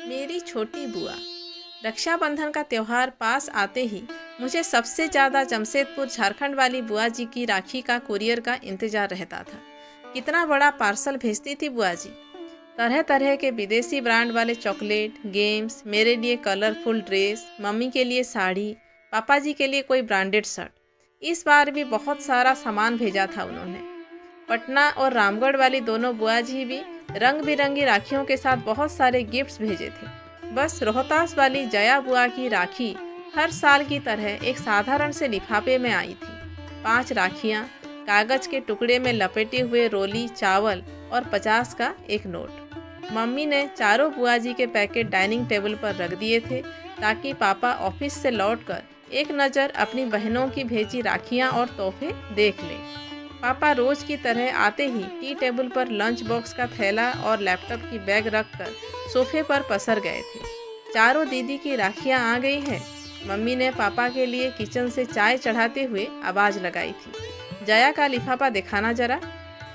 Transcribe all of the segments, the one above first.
मेरी छोटी बुआ। रक्षाबंधन का त्यौहार पास आते ही मुझे सबसे ज़्यादा जमशेदपुर झारखंड वाली बुआ जी की राखी का कुरियर का इंतज़ार रहता था। कितना बड़ा पार्सल भेजती थी बुआ जी। तरह तरह के विदेशी ब्रांड वाले चॉकलेट, गेम्स, मेरे लिए कलरफुल ड्रेस, मम्मी के लिए साड़ी, पापा जी के लिए कोई ब्रांडेड शर्ट। इस बार भी बहुत सारा सामान भेजा था उन्होंने। पटना और रामगढ़ वाली दोनों बुआ जी भी रंग बिरंगी राखियों के साथ बहुत सारे गिफ्ट्स भेजे थे। बस रोहतास वाली जया बुआ की राखी हर साल की तरह एक साधारण से लिफाफे में आई थी। 5 राखियाँ, कागज के टुकड़े में लपेटे हुए रोली चावल और 50 का एक नोट। मम्मी ने चारों बुआ जी के पैकेट डाइनिंग टेबल पर रख दिए थे ताकि पापा ऑफिस से लौटकर एक नज़र अपनी बहनों की भेजी राखियाँ और तोहफे देख लें। पापा रोज की तरह आते ही टी टेबल पर लंच बॉक्स का थैला और लैपटॉप की बैग रखकर सोफे पर पसर गए थे। चारों दीदी की राखियाँ आ गई हैं। मम्मी ने पापा के लिए किचन से चाय चढ़ाते हुए आवाज़ लगाई थी, जया का लिफाफा दिखाना जरा।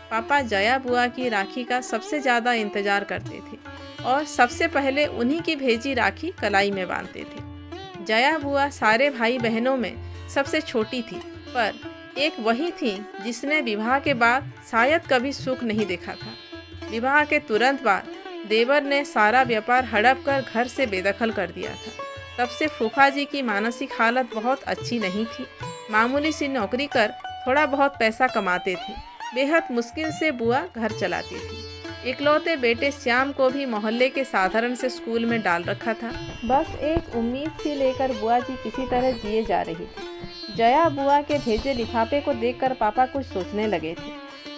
पापा जया बुआ की राखी का सबसे ज़्यादा इंतज़ार करते थे और सबसे पहले उन्हीं की भेजी राखी कलाई में बांधते थे। जया बुआ सारे भाई बहनों में सबसे छोटी थी, पर एक वही थी जिसने विवाह के बाद शायद कभी सुख नहीं देखा था। विवाह के तुरंत बाद देवर ने सारा व्यापार हड़प कर घर से बेदखल कर दिया था। तब से फूफा जी की मानसिक हालत बहुत अच्छी नहीं थी। मामूली सी नौकरी कर थोड़ा बहुत पैसा कमाते थे। बेहद मुश्किल से बुआ घर चलाती थी। इकलौते बेटे श्याम को भी मोहल्ले के साधारण से स्कूल में डाल रखा था। बस एक उम्मीद सी लेकर बुआ जी किसी तरह जिए जा रही थी। जया बुआ के भेजे लिफाफे को देखकर पापा कुछ सोचने लगे थे।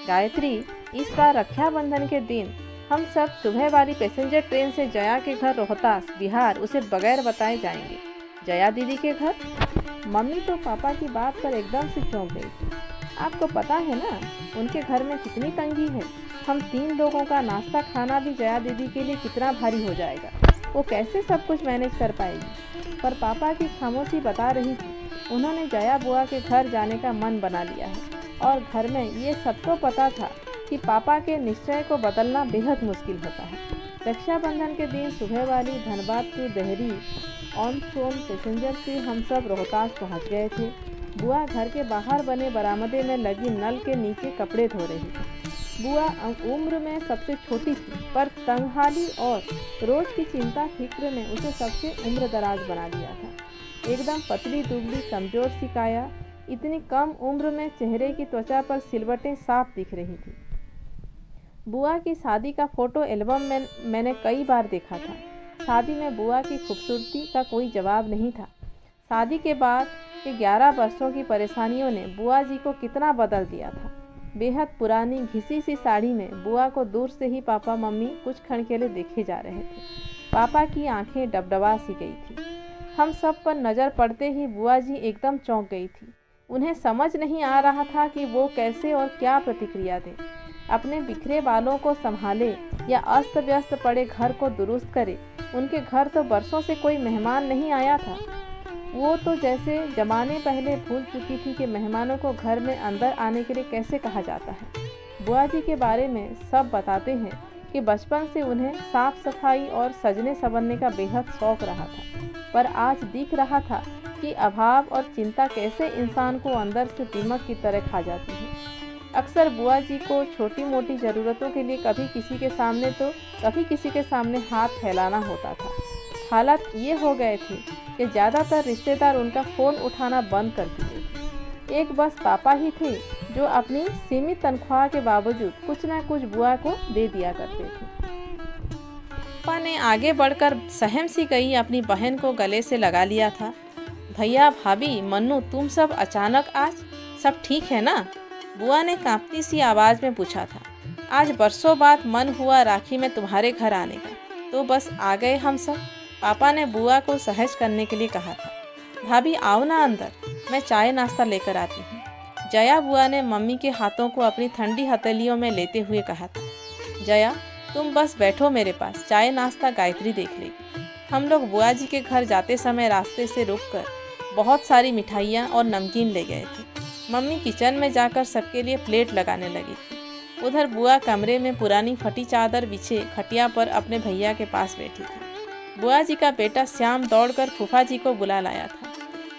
गायत्री, इस बार रक्षाबंधन के दिन हम सब सुबह वाली पैसेंजर ट्रेन से जया के घर रोहतास बिहार उसे बगैर बताए जाएंगे। जया दीदी के घर? मम्मी तो पापा की बात पर एकदम से चौंक गई थी। आपको पता है ना उनके घर में कितनी तंगी है। हम 3 लोगों का नाश्ता खाना भी जया दीदी के लिए कितना भारी हो जाएगा। वो कैसे सब कुछ मैनेज कर पाएगी। पर पापा की खामोशी बता रही थी। उन्होंने जया बुआ के घर जाने का मन बना लिया है और घर में ये सबको पता था कि पापा के निश्चय को बदलना बेहद मुश्किल होता है। रक्षाबंधन के दिन सुबह वाली धनबाद की देहरी ऑन सोम पैसेंजर से हम सब रोहतास पहुंच गए थे। बुआ घर के बाहर बने बरामदे में लगी नल के नीचे कपड़े धो रही थी। बुआ उम्र में सबसे छोटी थी, पर तंगहाली और रोज की चिंता फिक्र ने उसे सबसे उम्र दराज बना दिया था। एकदम पतली दुबली कमजोर सी काया, इतनी कम उम्र में चेहरे की त्वचा पर सिलवटें साफ दिख रही थी। बुआ की शादी का फोटो एल्बम में मैंने कई बार देखा था। शादी में बुआ की खूबसूरती का कोई जवाब नहीं था। शादी के बाद के 11 वर्षों की परेशानियों ने बुआ जी को कितना बदल दिया था। बेहद पुरानी घिसी सी साड़ी में बुआ को दूर से ही पापा मम्मी कुछ क्षण के लिए देखे जा रहे थे। पापा की आंखें डबडबा सी गई थी। हम सब पर नज़र पड़ते ही बुआ जी एकदम चौंक गई थी। उन्हें समझ नहीं आ रहा था कि वो कैसे और क्या प्रतिक्रिया दें। अपने बिखरे बालों को संभाले या अस्त व्यस्त पड़े घर को दुरुस्त करे। उनके घर तो बरसों से कोई मेहमान नहीं आया था। वो तो जैसे जमाने पहले भूल चुकी थी कि मेहमानों को घर में अंदर आने के लिए कैसे कहा जाता है। बुआ जी के बारे में सब बताते हैं कि बचपन से उन्हें साफ सफाई और सजने संवरने का बेहद शौक रहा था, पर आज दिख रहा था कि अभाव और चिंता कैसे इंसान को अंदर से दीमक की तरह खा जाती है। अक्सर बुआ जी को छोटी मोटी ज़रूरतों के लिए कभी किसी के सामने तो कभी किसी के सामने हाथ फैलाना होता था। हालात ये हो गए थे कि ज़्यादातर रिश्तेदार उनका फ़ोन उठाना बंद कर चुके थे। एक बस पापा ही थे जो अपनी सीमित तनख्वाह के बावजूद कुछ न कुछ बुआ को दे दिया करते थे। पापा ने आगे बढ़कर सहम सी गई अपनी बहन को गले से लगा लिया था। भैया, भाभी, मन्नू, तुम सब अचानक आज? सब ठीक है ना? बुआ ने कांपती सी आवाज़ में पूछा था। आज बरसों बाद मन हुआ राखी में तुम्हारे घर आने का, तो बस आ गए हम सब। पापा ने बुआ को सहज करने के लिए कहा था। भाभी आओ ना अंदर, मैं चाय नाश्ता लेकर आती हूँ। जया बुआ ने मम्मी के हाथों को अपनी ठंडी हथेलियों में लेते हुए कहा था। जया, तुम बस बैठो मेरे पास, चाय नाश्ता गायत्री देख लेगी। हम लोग बुआ जी के घर जाते समय रास्ते से रुककर बहुत सारी मिठाइयाँ और नमकीन ले गए थे। मम्मी किचन में जाकर सबके लिए प्लेट लगाने लगी थी। उधर बुआ कमरे में पुरानी फटी चादर बिछे खटिया पर अपने भैया के पास बैठी थी। बुआ जी का बेटा श्याम दौड़कर फूफा जी को बुला लाया था।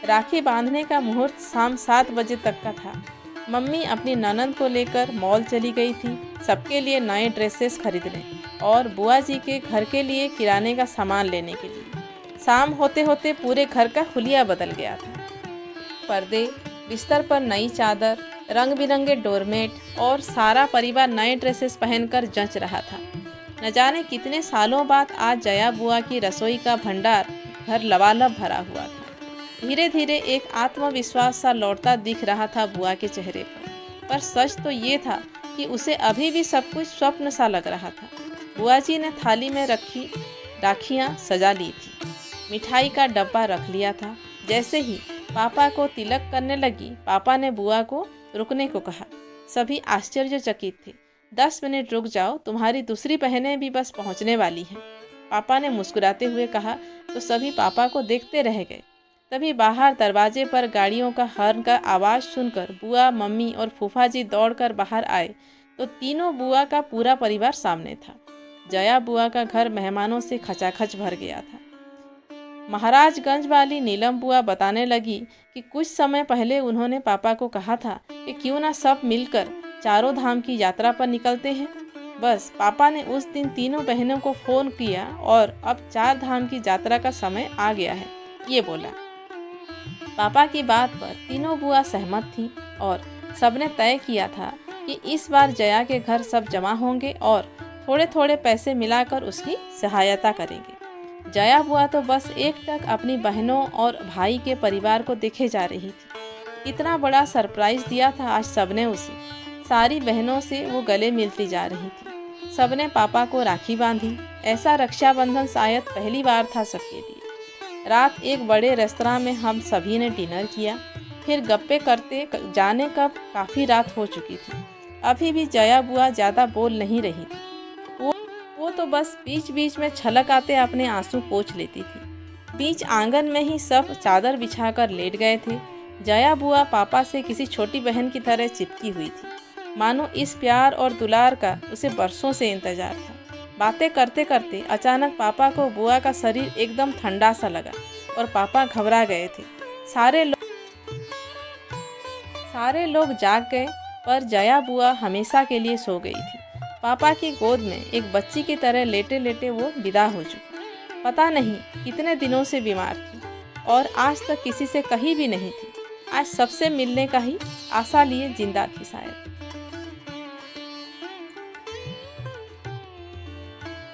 राखी बांधने का मुहूर्त शाम 7 बजे तक का था। मम्मी अपनी ननद को लेकर मॉल चली गई थी, सबके लिए नए ड्रेसेस खरीदने और बुआ जी के घर के लिए किराने का सामान लेने के लिए। शाम होते होते पूरे घर का हुलिया बदल गया था। पर्दे, बिस्तर पर नई चादर, रंग बिरंगे डोरमेट और सारा परिवार नए ड्रेसेस पहनकर जंच रहा था। न जाने कितने सालों बाद आज जया बुआ की रसोई का भंडार घर लबालब भरा हुआ था। धीरे धीरे एक आत्मविश्वास सा लौटता दिख रहा था बुआ के चेहरे पर सच तो ये था कि उसे अभी भी सब कुछ स्वप्न सा लग रहा था। बुआ जी ने थाली में रखी राखियाँ सजा ली थी, मिठाई का डब्बा रख लिया था। जैसे ही पापा को तिलक करने लगी, पापा ने बुआ को रुकने को कहा। सभी आश्चर्यचकित थे। 10 मिनट रुक जाओ, तुम्हारी दूसरी बहनें भी बस पहुंचने वाली हैं, पापा ने मुस्कुराते हुए कहा। तो सभी पापा को देखते रह गए। तभी बाहर दरवाजे पर गाड़ियों का हॉर्न का आवाज़ सुनकर बुआ, मम्मी और फूफा जी दौड़कर बाहर आए तो तीनों बुआ का पूरा परिवार सामने था। जया बुआ का घर मेहमानों से खचाखच भर गया था। महाराजगंज वाली नीलम बुआ बताने लगी कि कुछ समय पहले उन्होंने पापा को कहा था कि क्यों ना सब मिलकर चारों धाम की यात्रा पर निकलते हैं। बस पापा ने उस दिन तीनों बहनों को फ़ोन किया और अब 4 धाम की यात्रा का समय आ गया है, ये बोला। पापा की बात पर तीनों बुआ सहमत थीं और सबने तय किया था कि इस बार जया के घर सब जमा होंगे और थोड़े थोड़े पैसे मिलाकर उसकी सहायता करेंगे। जया बुआ तो बस एकटक अपनी बहनों और भाई के परिवार को देखे जा रही थी। इतना बड़ा सरप्राइज़ दिया था आज सबने उसे। सारी बहनों से वो गले मिलती जा रही थी। सबने पापा को राखी बांधी। ऐसा रक्षाबंधन शायद पहली बार था सबके लिए। रात एक बड़े रेस्तरां में हम सभी ने डिनर किया। फिर गप्पे करते जाने कब काफ़ी रात हो चुकी थी। अभी भी जया बुआ ज़्यादा बोल नहीं रही थी। वो तो बस बीच बीच में छलक आते अपने आंसू पोंछ लेती थी। बीच आंगन में ही सब चादर बिछाकर लेट गए थे। जया बुआ पापा से किसी छोटी बहन की तरह चिपकी हुई थी, मानो इस प्यार और दुलार का उसे बरसों से इंतजार था। बातें करते करते अचानक पापा को बुआ का शरीर एकदम ठंडा सा लगा और पापा घबरा गए थे। सारे लोग जाग गए, पर जया बुआ हमेशा के लिए सो गई थी। पापा की गोद में एक बच्ची की तरह लेटे लेटे वो विदा हो चुकी। पता नहीं कितने दिनों से बीमार थी और आज तक किसी से कही भी नहीं थी। आज सबसे मिलने का ही आशा लिए जिंदा थी शायद।